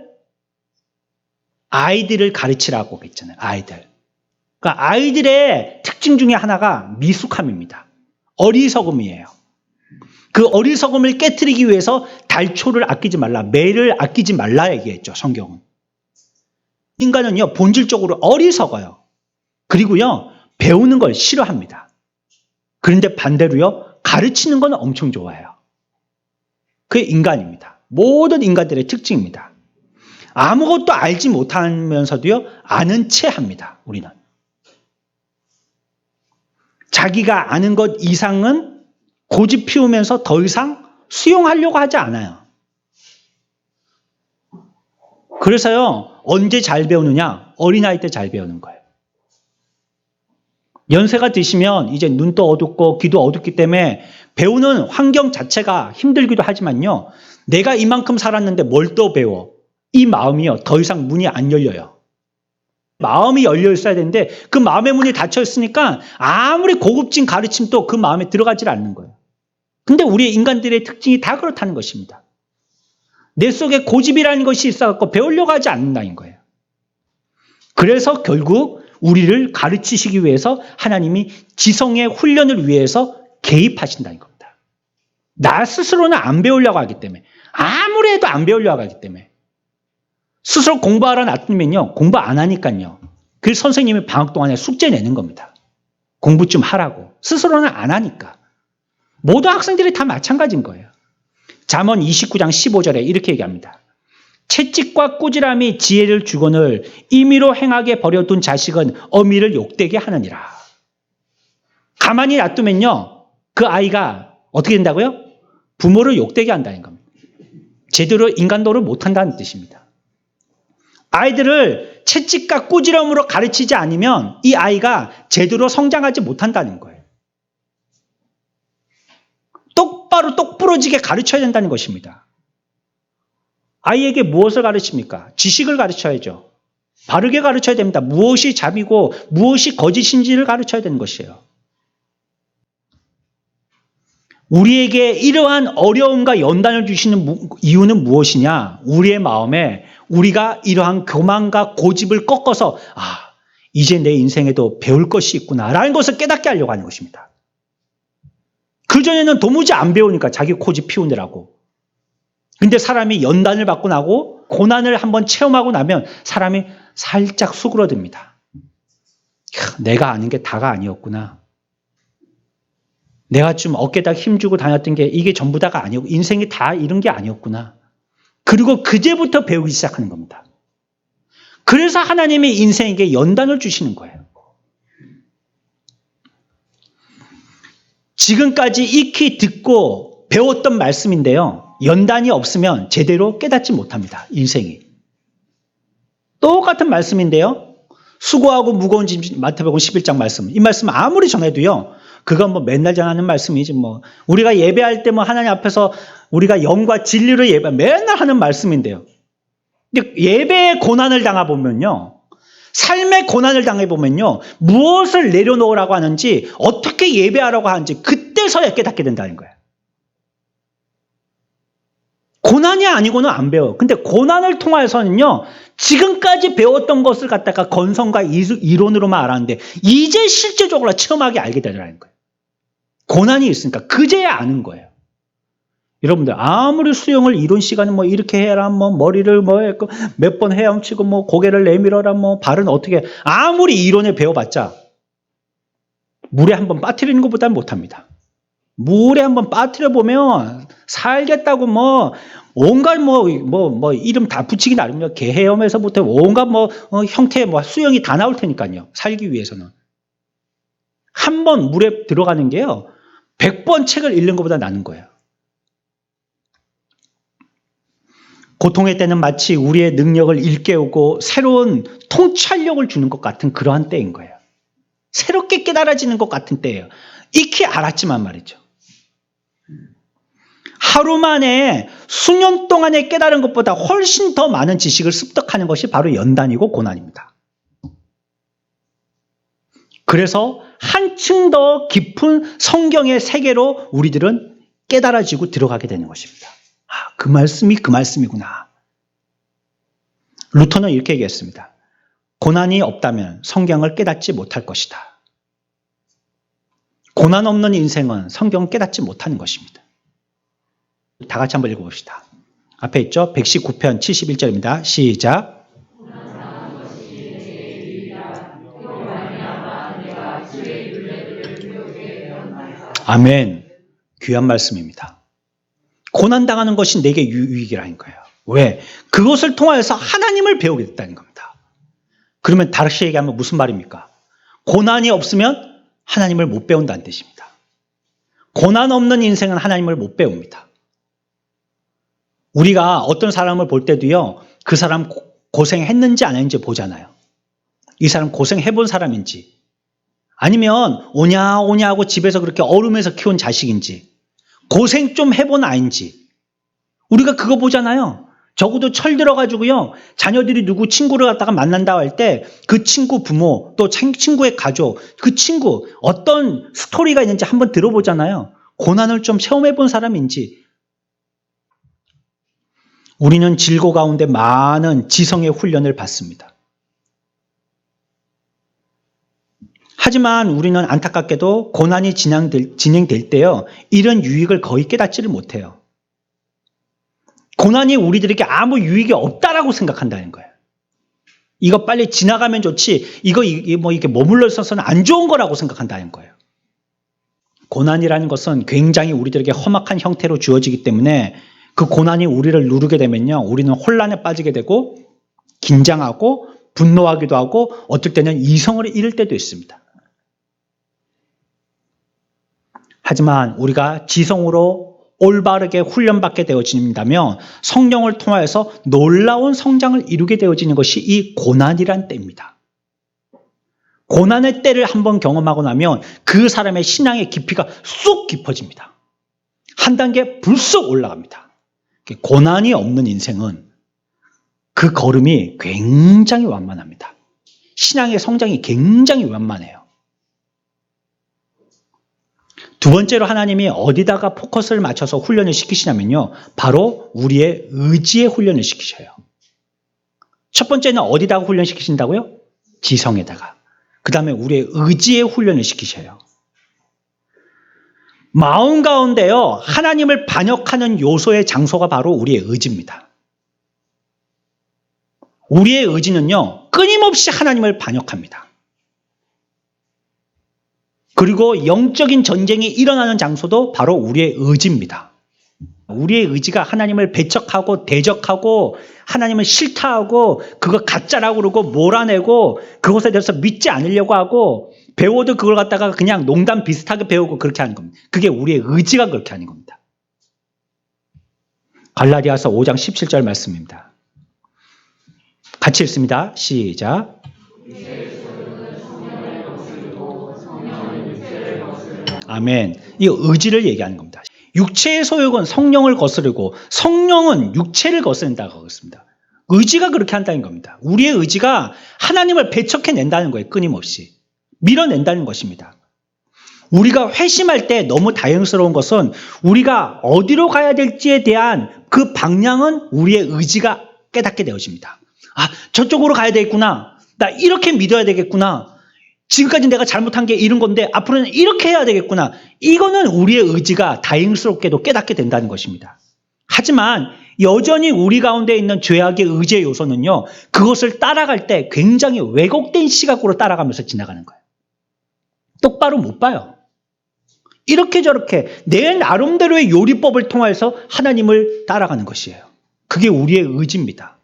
아이들을 가르치라고 했잖아요. 아이들. 그러니까 아이들의 특징 중에 하나가 미숙함입니다. 어리석음이에요. 그 어리석음을 깨트리기 위해서 달초를 아끼지 말라, 매를 아끼지 말라 얘기했죠. 성경은. 인간은요, 본질적으로 어리석어요. 그리고요, 배우는 걸 싫어합니다. 그런데 반대로요, 가르치는 건 엄청 좋아해요. 그게 인간입니다. 모든 인간들의 특징입니다. 아무것도 알지 못하면서도요, 아는 체 합니다. 우리는. 자기가 아는 것 이상은 고집 피우면서 더 이상 수용하려고 하지 않아요. 그래서요, 언제 잘 배우느냐? 어린아이 때 잘 배우는 거예요. 연세가 드시면 이제 눈도 어둡고 귀도 어둡기 때문에 배우는 환경 자체가 힘들기도 하지만요, 내가 이만큼 살았는데 뭘 또 배워? 이 마음이요, 더 이상 문이 안 열려요. 마음이 열려 있어야 되는데 그 마음의 문이 닫혀 있으니까 아무리 고급진 가르침도 그 마음에 들어가질 않는 거예요. 근데 우리 인간들의 특징이 다 그렇다는 것입니다. 내 속에 고집이라는 것이 있어서 배우려고 하지 않는다는 거예요. 그래서 결국 우리를 가르치시기 위해서 하나님이 지성의 훈련을 위해서 개입하신다는 겁니다. 나 스스로는 안 배우려고 하기 때문에, 아무리 해도 안 배우려고 하기 때문에, 스스로 공부하러 놔두면요, 공부 안 하니까요. 그 선생님이 방학 동안에 숙제 내는 겁니다. 공부 좀 하라고. 스스로는 안 하니까. 모든 학생들이 다 마찬가지인 거예요. 잠언 29장 15절에 이렇게 얘기합니다. 채찍과 꾸지람이 지혜를 주거늘 임의로 행하게 버려둔 자식은 어미를 욕되게 하느니라. 가만히 놔두면요, 그 아이가 어떻게 된다고요? 부모를 욕되게 한다는 겁니다. 제대로 인간도를 못한다는 뜻입니다. 아이들을 채찍과 꾸지람으로 가르치지 않으면 이 아이가 제대로 성장하지 못한다는 거예요. 똑바로 똑부러지게 가르쳐야 된다는 것입니다. 아이에게 무엇을 가르칩니까? 지식을 가르쳐야죠. 바르게 가르쳐야 됩니다. 무엇이 잡이고 무엇이 거짓인지를 가르쳐야 되는 것이에요. 우리에게 이러한 어려움과 연단을 주시는 이유는 무엇이냐? 우리의 마음에 우리가 이러한 교만과 고집을 꺾어서 이제 내 인생에도 배울 것이 있구나라는 것을 깨닫게 하려고 하는 것입니다. 그전에는 도무지 안 배우니까 자기 고집 피우느라고. 근데 사람이 연단을 받고 나고 고난을 한번 체험하고 나면 사람이 살짝 수그러듭니다. 내가 아는 게 다가 아니었구나. 내가 좀 어깨에다 힘주고 다녔던 게 이게 전부 다가 아니었고 인생이 다 이런 게 아니었구나. 그리고 그제부터 배우기 시작하는 겁니다. 그래서 하나님이 인생에게 연단을 주시는 거예요. 지금까지 익히 듣고 배웠던 말씀인데요. 연단이 없으면 제대로 깨닫지 못합니다. 인생이. 똑같은 말씀인데요. 수고하고 무거운 짐 마태복음 11장 말씀. 이 말씀 아무리 전해도요. 그건 뭐 맨날 전하는 말씀이지 뭐. 우리가 예배할 때 뭐 하나님 앞에서 우리가 영과 진리로 맨날 하는 말씀인데요. 근데 예배의 고난을 당해보면요. 삶의 고난을 당해보면요. 무엇을 내려놓으라고 하는지 어떻게 예배하라고 하는지 그때서야 깨닫게 된다는 거예요. 고난이 아니고는 안 배워요. 근데 고난을 통해서는요. 지금까지 배웠던 것을 갖다가 건성과 이론으로만 알았는데 이제 실제적으로 체험하게 알게 되더라는 거예요. 고난이 있으니까 그제야 아는 거예요. 여러분들 아무리 수영을 이론 시간에 뭐 이렇게 해라 뭐 머리를 뭐 몇 번 헤엄치고 뭐 고개를 내밀어라 뭐 발은 어떻게 아무리 이론에 배워봤자 물에 한번 빠뜨리는 것보다는 못합니다. 물에 한번 빠뜨려 보면 살겠다고 뭐 온갖 뭐 이름 다 붙이기 나름이요. 개 헤엄에서부터 온갖 형태의 수영이 다 나올 테니까요. 살기 위해서는 한 번 물에 들어가는 게요. 100번 책을 읽는 것보다 나은 거예요. 고통의 때는 마치 우리의 능력을 일깨우고 새로운 통찰력을 주는 것 같은 그러한 때인 거예요. 새롭게 깨달아지는 것 같은 때예요. 익히 알았지만 말이죠. 하루 만에 수년 동안에 깨달은 것보다 훨씬 더 많은 지식을 습득하는 것이 바로 연단이고 고난입니다. 그래서 한층 더 깊은 성경의 세계로 우리들은 깨달아지고 들어가게 되는 것입니다. 그 말씀이 그 말씀이구나. 루터는 이렇게 얘기했습니다. 고난이 없다면 성경을 깨닫지 못할 것이다. 고난 없는 인생은 성경을 깨닫지 못하는 것입니다. 다 같이 한번 읽어봅시다. 앞에 있죠? 119편 71절입니다. 시작. 아멘. 귀한 말씀입니다. 고난당하는 것이 내게 유익이라는 거예요. 왜? 그것을 통하여서 하나님을 배우게 됐다는 겁니다. 그러면 다시 얘기하면 무슨 말입니까? 고난이 없으면 하나님을 못 배운다는 뜻입니다. 고난 없는 인생은 하나님을 못 배웁니다. 우리가 어떤 사람을 볼 때도요, 그 사람 고생했는지 안 했는지 보잖아요. 이 사람 고생해본 사람인지, 아니면 오냐 하고 집에서 그렇게 얼으면서 키운 자식인지, 고생 좀 해본 아이인지, 우리가 그거 보잖아요. 적어도 철 들어가지고요, 자녀들이 누구 친구를 갖다가 만난다 할 때 그 친구 부모, 또 친구의 가족, 그 친구 어떤 스토리가 있는지 한번 들어보잖아요. 고난을 좀 체험해 본 사람인지. 우리는 질고 가운데 많은 지성의 훈련을 받습니다. 하지만 우리는 안타깝게도 고난이 진행될 때요, 이런 유익을 거의 깨닫지를 못해요. 고난이 우리들에게 아무 유익이 없다라고 생각한다는 거예요. 이거 빨리 지나가면 좋지, 이거 뭐 이렇게 머물러 있어서는 안 좋은 거라고 생각한다는 거예요. 고난이라는 것은 굉장히 우리들에게 험악한 형태로 주어지기 때문에 그 고난이 우리를 누르게 되면요, 우리는 혼란에 빠지게 되고 긴장하고 분노하기도 하고 어떨 때는 이성을 잃을 때도 있습니다. 하지만 우리가 지성으로 올바르게 훈련받게 되어진다면 성령을 통하여서 놀라운 성장을 이루게 되어지는 것이 이 고난이란 때입니다. 고난의 때를 한번 경험하고 나면 그 사람의 신앙의 깊이가 쑥 깊어집니다. 한 단계 불쑥 올라갑니다. 고난이 없는 인생은 그 걸음이 굉장히 완만합니다. 신앙의 성장이 굉장히 완만해요. 두 번째로 하나님이 어디다가 포커스를 맞춰서 훈련을 시키시냐면요, 바로 우리의 의지에 훈련을 시키셔요. 첫 번째는 어디다가 훈련시키신다고요? 지성에다가. 그 다음에 우리의 의지에 훈련을 시키셔요. 마음 가운데요, 하나님을 반역하는 요소의 장소가 바로 우리의 의지입니다. 우리의 의지는요, 끊임없이 하나님을 반역합니다. 그리고 영적인 전쟁이 일어나는 장소도 바로 우리의 의지입니다. 우리의 의지가 하나님을 배척하고 대적하고 하나님을 싫다하고 그거 가짜라고 그러고 몰아내고 그것에 대해서 믿지 않으려고 하고 배워도 그걸 갖다가 그냥 농담 비슷하게 배우고 그렇게 하는 겁니다. 그게 우리의 의지가 그렇게 하는 겁니다. 갈라디아서 5장 17절 말씀입니다. 같이 읽습니다. 시작. 아멘. 이 의지를 얘기하는 겁니다. 육체의 소욕은 성령을 거스르고 성령은 육체를 거스른다고 하겠습니다. 의지가 그렇게 한다는 겁니다. 우리의 의지가 하나님을 배척해낸다는 거예요. 끊임없이. 밀어낸다는 것입니다. 우리가 회심할 때 너무 다행스러운 것은 우리가 어디로 가야 될지에 대한 그 방향은 우리의 의지가 깨닫게 되어집니다. 아, 저쪽으로 가야 되겠구나. 나 이렇게 믿어야 되겠구나. 지금까지 내가 잘못한 게 이런 건데 앞으로는 이렇게 해야 되겠구나. 이거는 우리의 의지가 다행스럽게도 깨닫게 된다는 것입니다. 하지만 여전히 우리 가운데 있는 죄악의 의지의 요소는요, 그것을 따라갈 때 굉장히 왜곡된 시각으로 따라가면서 지나가는 거예요. 똑바로 못 봐요. 이렇게 저렇게 내 나름대로의 요리법을 통해서 하나님을 따라가는 것이에요. 그게 우리의 의지입니다.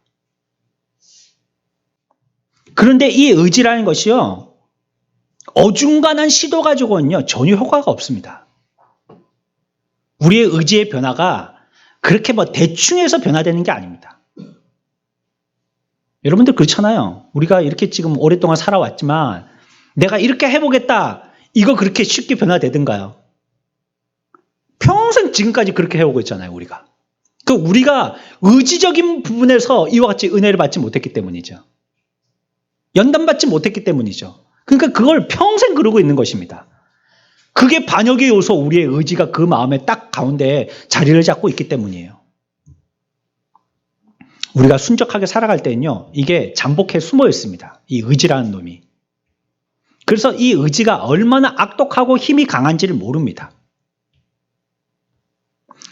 그런데 이 의지라는 것이요, 어중간한 시도 가지고는요, 전혀 효과가 없습니다. 우리의 의지의 변화가 그렇게 뭐 대충해서 변화되는 게 아닙니다. 여러분들 그렇잖아요. 우리가 이렇게 지금 오랫동안 살아왔지만 내가 이렇게 해보겠다. 이거 그렇게 쉽게 변화되던가요? 평생 지금까지 그렇게 해오고 있잖아요, 우리가. 우리가 의지적인 부분에서 이와 같이 은혜를 받지 못했기 때문이죠. 연단받지 못했기 때문이죠. 그러니까 그걸 평생 그러고 있는 것입니다. 그게 반역의 요소, 우리의 의지가 그 마음에 딱 가운데 자리를 잡고 있기 때문이에요. 우리가 순적하게 살아갈 때는요, 이게 잠복해 숨어 있습니다. 이 의지라는 놈이. 그래서 이 의지가 얼마나 악독하고 힘이 강한지를 모릅니다.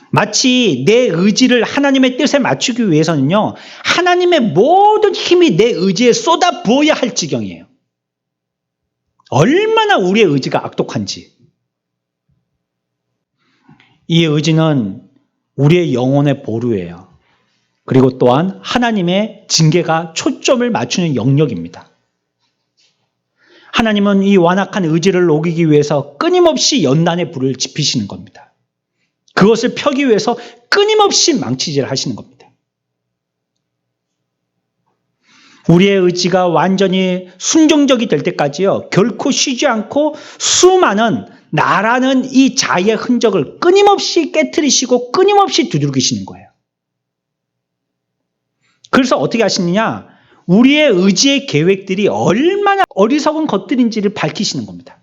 마치 내 의지를 하나님의 뜻에 맞추기 위해서는요, 하나님의 모든 힘이 내 의지에 쏟아 부어야 할 지경이에요. 얼마나 우리의 의지가 악독한지. 이 의지는 우리의 영혼의 보루예요. 그리고 또한 하나님의 징계가 초점을 맞추는 영역입니다. 하나님은 이 완악한 의지를 녹이기 위해서 끊임없이 연단의 불을 지피시는 겁니다. 그것을 펴기 위해서 끊임없이 망치질 하시는 겁니다. 우리의 의지가 완전히 순종적이 될 때까지요, 결코 쉬지 않고 수많은 나라는 이 자의 흔적을 끊임없이 깨트리시고 끊임없이 두들기시는 거예요. 그래서 어떻게 하시느냐? 우리의 의지의 계획들이 얼마나 어리석은 것들인지를 밝히시는 겁니다.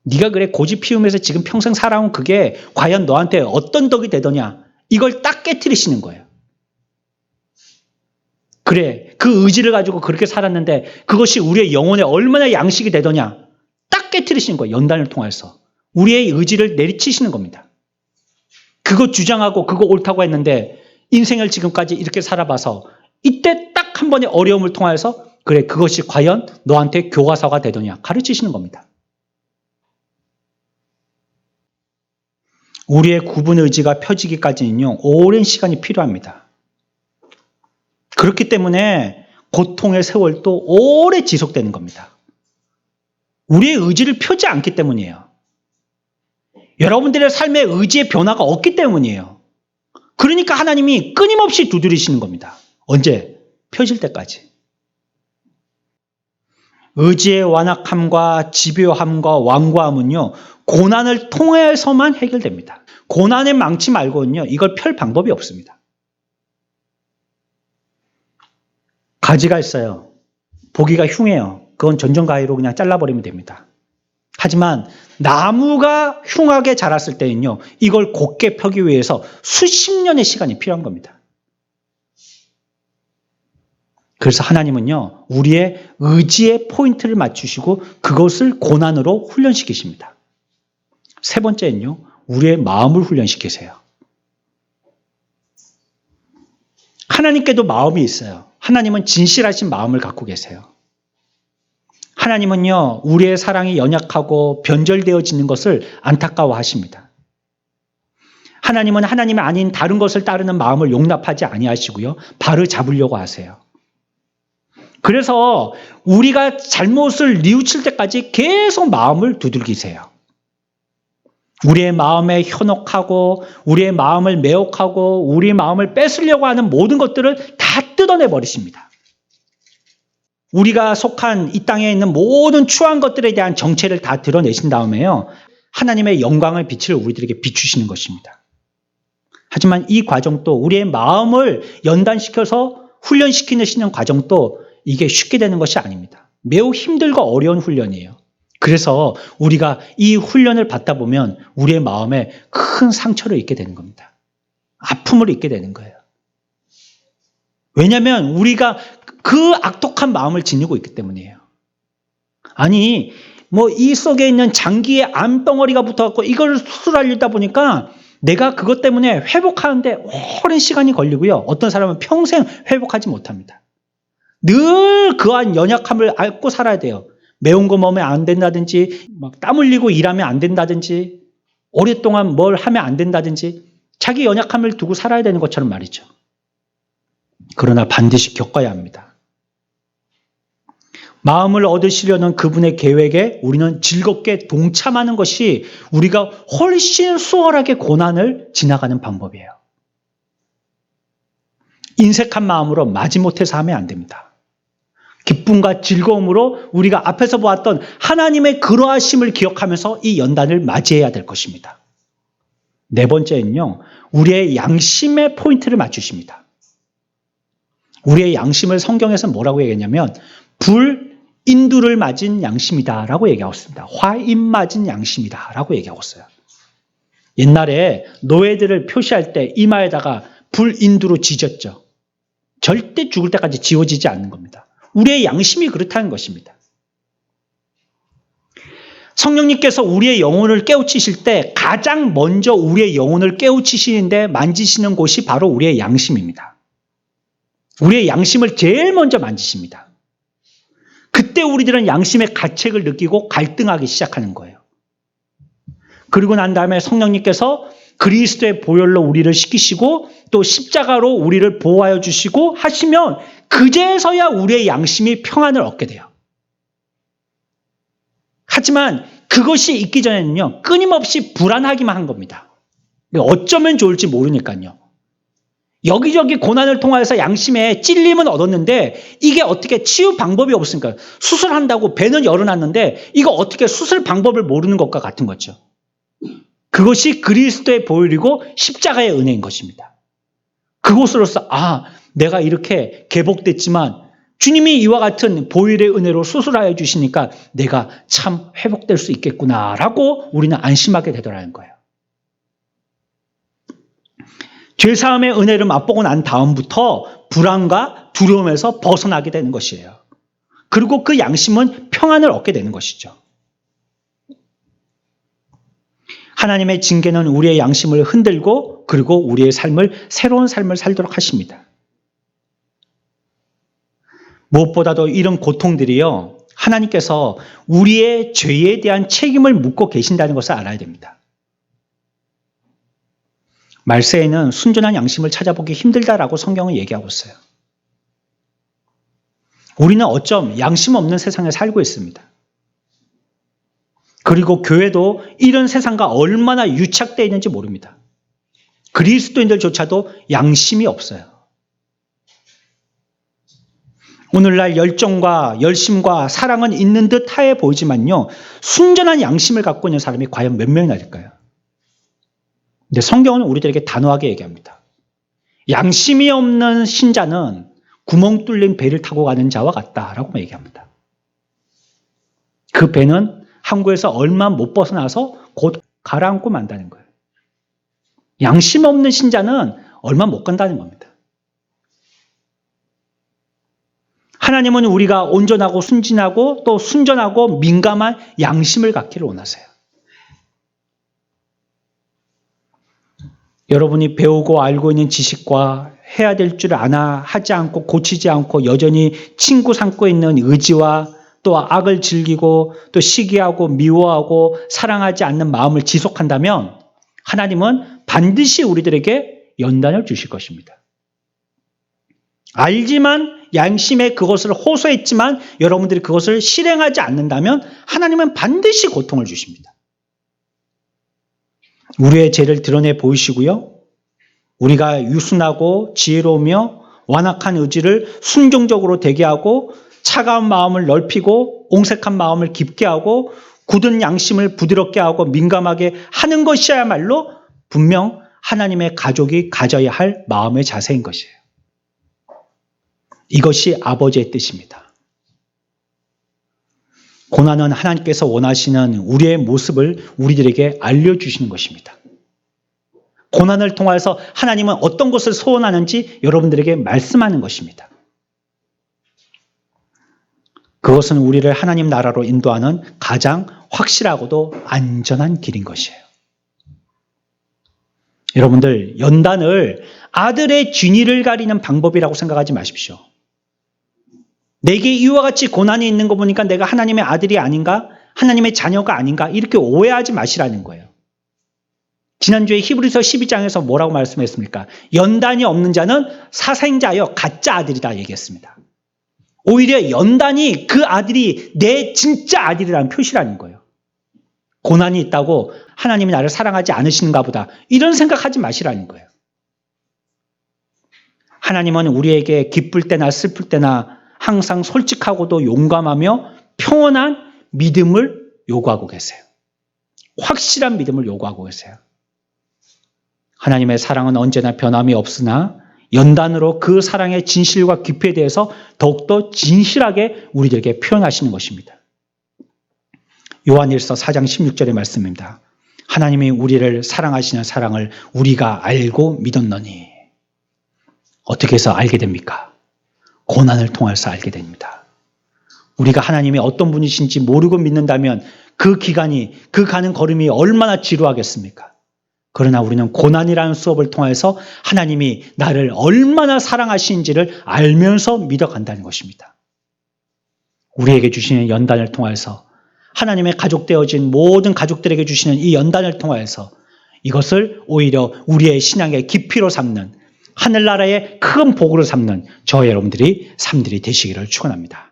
네가 그래 고집 피우면서 지금 평생 살아온 그게 과연 너한테 어떤 덕이 되더냐? 이걸 딱 깨트리시는 거예요. 그래, 그 의지를 가지고 그렇게 살았는데 그것이 우리의 영혼에 얼마나 양식이 되더냐? 딱 깨트리시는 거예요. 연단을 통해서. 우리의 의지를 내리치시는 겁니다. 그거 주장하고 그거 옳다고 했는데 인생을 지금까지 이렇게 살아봐서 이때 딱 한 번의 어려움을 통해서 그래, 그것이 과연 너한테 교과서가 되더냐? 가르치시는 겁니다. 우리의 구분 의지가 펴지기까지는요, 오랜 시간이 필요합니다. 그렇기 때문에 고통의 세월도 오래 지속되는 겁니다. 우리의 의지를 펴지 않기 때문이에요. 여러분들의 삶의 의지의 변화가 없기 때문이에요. 그러니까 하나님이 끊임없이 두드리시는 겁니다. 언제? 펴질 때까지. 의지의 완악함과 집요함과 완고함은요, 고난을 통해서만 해결됩니다. 고난의 망치 말고는요, 이걸 펼 방법이 없습니다. 가지가 있어요. 보기가 흉해요. 그건 전정가위로 그냥 잘라버리면 됩니다. 하지만 나무가 흉하게 자랐을 때는요, 이걸 곧게 펴기 위해서 수십 년의 시간이 필요한 겁니다. 그래서 하나님은요, 우리의 의지의 포인트를 맞추시고 그것을 고난으로 훈련시키십니다. 세 번째는요, 우리의 마음을 훈련시키세요. 하나님께도 마음이 있어요. 하나님은 진실하신 마음을 갖고 계세요. 하나님은요, 우리의 사랑이 연약하고 변절되어지는 것을 안타까워하십니다. 하나님은 하나님이 아닌 다른 것을 따르는 마음을 용납하지 아니하시고요, 바로 잡으려고 하세요. 그래서 우리가 잘못을 뉘우칠 때까지 계속 마음을 두들기세요. 우리의 마음에 현혹하고 우리의 마음을 매혹하고 우리의 마음을 뺏으려고 하는 모든 것들을 다 뜯어내 버리십니다. 우리가 속한 이 땅에 있는 모든 추한 것들에 대한 정체를 다 드러내신 다음에요, 하나님의 영광의 빛을 우리들에게 비추시는 것입니다. 하지만 이 과정도, 우리의 마음을 연단시켜서 훈련시키는 과정도 이게 쉽게 되는 것이 아닙니다. 매우 힘들고 어려운 훈련이에요. 그래서 우리가 이 훈련을 받다 보면 우리의 마음에 큰 상처를 입게 되는 겁니다. 아픔을 입게 되는 거예요. 왜냐하면 우리가 그 악독한 마음을 지니고 있기 때문이에요. 아니, 이 속에 있는 장기의 암덩어리가 붙어갖고 이걸 수술하려다 보니까 내가 그것 때문에 회복하는데 오랜 시간이 걸리고요. 어떤 사람은 평생 회복하지 못합니다. 늘 그한 연약함을 앓고 살아야 돼요. 매운 거 먹으면 안 된다든지, 막 땀 흘리고 일하면 안 된다든지, 오랫동안 뭘 하면 안 된다든지, 자기 연약함을 두고 살아야 되는 것처럼 말이죠. 그러나 반드시 겪어야 합니다. 마음을 얻으시려는 그분의 계획에 우리는 즐겁게 동참하는 것이 우리가 훨씬 수월하게 고난을 지나가는 방법이에요. 인색한 마음으로 마지못해서 하면 안 됩니다. 기쁨과 즐거움으로 우리가 앞에서 보았던 하나님의 그러하심을 기억하면서 이 연단을 맞이해야 될 것입니다. 네 번째는요, 우리의 양심의 포인트를 맞추십니다. 우리의 양심을 성경에서 뭐라고 얘기했냐면 불인두를 맞은 양심이다라고 얘기하고 있습니다. 화인 맞은 양심이다라고 얘기하고 있어요. 옛날에 노예들을 표시할 때 이마에다가 불인두로 지졌죠. 절대 죽을 때까지 지워지지 않는 겁니다. 우리의 양심이 그렇다는 것입니다. 성령님께서 우리의 영혼을 깨우치실 때 가장 먼저 우리의 영혼을 깨우치시는데 만지시는 곳이 바로 우리의 양심입니다. 우리의 양심을 제일 먼저 만지십니다. 그때 우리들은 양심의 가책을 느끼고 갈등하기 시작하는 거예요. 그리고 난 다음에 성령님께서 그리스도의 보혈로 우리를 씻기시고 또 십자가로 우리를 보호하여 주시고 하시면 그제서야 우리의 양심이 평안을 얻게 돼요. 하지만 그것이 있기 전에는요, 끊임없이 불안하기만 한 겁니다. 어쩌면 좋을지 모르니까요. 여기저기 고난을 통해서 양심에 찔림은 얻었는데 이게 어떻게 치유 방법이 없으니까 수술한다고 배는 열어놨는데 이거 어떻게 수술 방법을 모르는 것과 같은 거죠. 그것이 그리스도의 보혈이고 십자가의 은혜인 것입니다. 그것으로서 내가 이렇게 개복됐지만 주님이 이와 같은 보혈의 은혜로 수술하여 주시니까 내가 참 회복될 수 있겠구나라고 우리는 안심하게 되더라는 거예요. 죄사함의 은혜를 맛보고 난 다음부터 불안과 두려움에서 벗어나게 되는 것이에요. 그리고 그 양심은 평안을 얻게 되는 것이죠. 하나님의 징계는 우리의 양심을 흔들고 그리고 우리의 새로운 삶을 살도록 하십니다. 무엇보다도 이런 고통들이요, 하나님께서 우리의 죄에 대한 책임을 묻고 계신다는 것을 알아야 됩니다. 말세에는 순전한 양심을 찾아보기 힘들다라고 성경은 얘기하고 있어요. 우리는 어쩜 양심 없는 세상에 살고 있습니다. 그리고 교회도 이런 세상과 얼마나 유착되어 있는지 모릅니다. 그리스도인들조차도 양심이 없어요. 오늘날 열정과 열심과 사랑은 있는 듯 하해 보이지만요, 순전한 양심을 갖고 있는 사람이 과연 몇 명이나 될까요? 근데 성경은 우리들에게 단호하게 얘기합니다. 양심이 없는 신자는 구멍 뚫린 배를 타고 가는 자와 같다라고 얘기합니다. 그 배는 항구에서 얼마 못 벗어나서 곧 가라앉고 만다는 거예요. 양심 없는 신자는 얼마 못 간다는 겁니다. 하나님은 우리가 온전하고 순진하고 또 순전하고 민감한 양심을 갖기를 원하세요. 여러분이 배우고 알고 있는 지식과 해야 될 줄 아나 하지 않고 고치지 않고 여전히 친구 삼고 있는 의지와 또 악을 즐기고 또 시기하고 미워하고 사랑하지 않는 마음을 지속한다면 하나님은 반드시 우리들에게 연단을 주실 것입니다. 알지만 양심에 그것을 호소했지만 여러분들이 그것을 실행하지 않는다면 하나님은 반드시 고통을 주십니다. 우리의 죄를 드러내 보이시고요, 우리가 유순하고 지혜로우며 완악한 의지를 순종적으로 되게 하고 차가운 마음을 넓히고 옹색한 마음을 깊게 하고 굳은 양심을 부드럽게 하고 민감하게 하는 것이야말로 분명 하나님의 가족이 가져야 할 마음의 자세인 것이에요. 이것이 아버지의 뜻입니다. 고난은 하나님께서 원하시는 우리의 모습을 우리들에게 알려주시는 것입니다. 고난을 통해서 하나님은 어떤 것을 소원하는지 여러분들에게 말씀하는 것입니다. 그것은 우리를 하나님 나라로 인도하는 가장 확실하고도 안전한 길인 것이에요. 여러분들, 연단을 아들의 진위를 가리는 방법이라고 생각하지 마십시오. 내게 이와 같이 고난이 있는 거 보니까 내가 하나님의 아들이 아닌가? 하나님의 자녀가 아닌가? 이렇게 오해하지 마시라는 거예요. 지난주에 히브리서 12장에서 뭐라고 말씀했습니까? 연단이 없는 자는 사생자여 가짜 아들이다 얘기했습니다. 오히려 연단이 그 아들이 내 진짜 아들이라는 표시라는 거예요. 고난이 있다고 하나님이 나를 사랑하지 않으시는가 보다, 이런 생각하지 마시라는 거예요. 하나님은 우리에게 기쁠 때나 슬플 때나 항상 솔직하고도 용감하며 평온한 믿음을 요구하고 계세요. 확실한 믿음을 요구하고 계세요. 하나님의 사랑은 언제나 변함이 없으나 연단으로 그 사랑의 진실과 깊이에 대해서 더욱더 진실하게 우리들에게 표현하시는 것입니다. 요한일서 4장 16절의 말씀입니다. 하나님이 우리를 사랑하시는 사랑을 우리가 알고 믿었노니. 어떻게 해서 알게 됩니까? 고난을 통해서 알게 됩니다. 우리가 하나님이 어떤 분이신지 모르고 믿는다면 그 기간이, 그 가는 걸음이 얼마나 지루하겠습니까? 그러나 우리는 고난이라는 수업을 통해서 하나님이 나를 얼마나 사랑하시는지를 알면서 믿어간다는 것입니다. 우리에게 주시는 연단을 통해서 하나님의 가족되어진 모든 가족들에게 주시는 이 연단을 통해서 이것을 오히려 우리의 신앙의 깊이로 삼는 하늘나라의 큰 복으로 삼는 저와 여러분들이 삶들이 되시기를 축원합니다.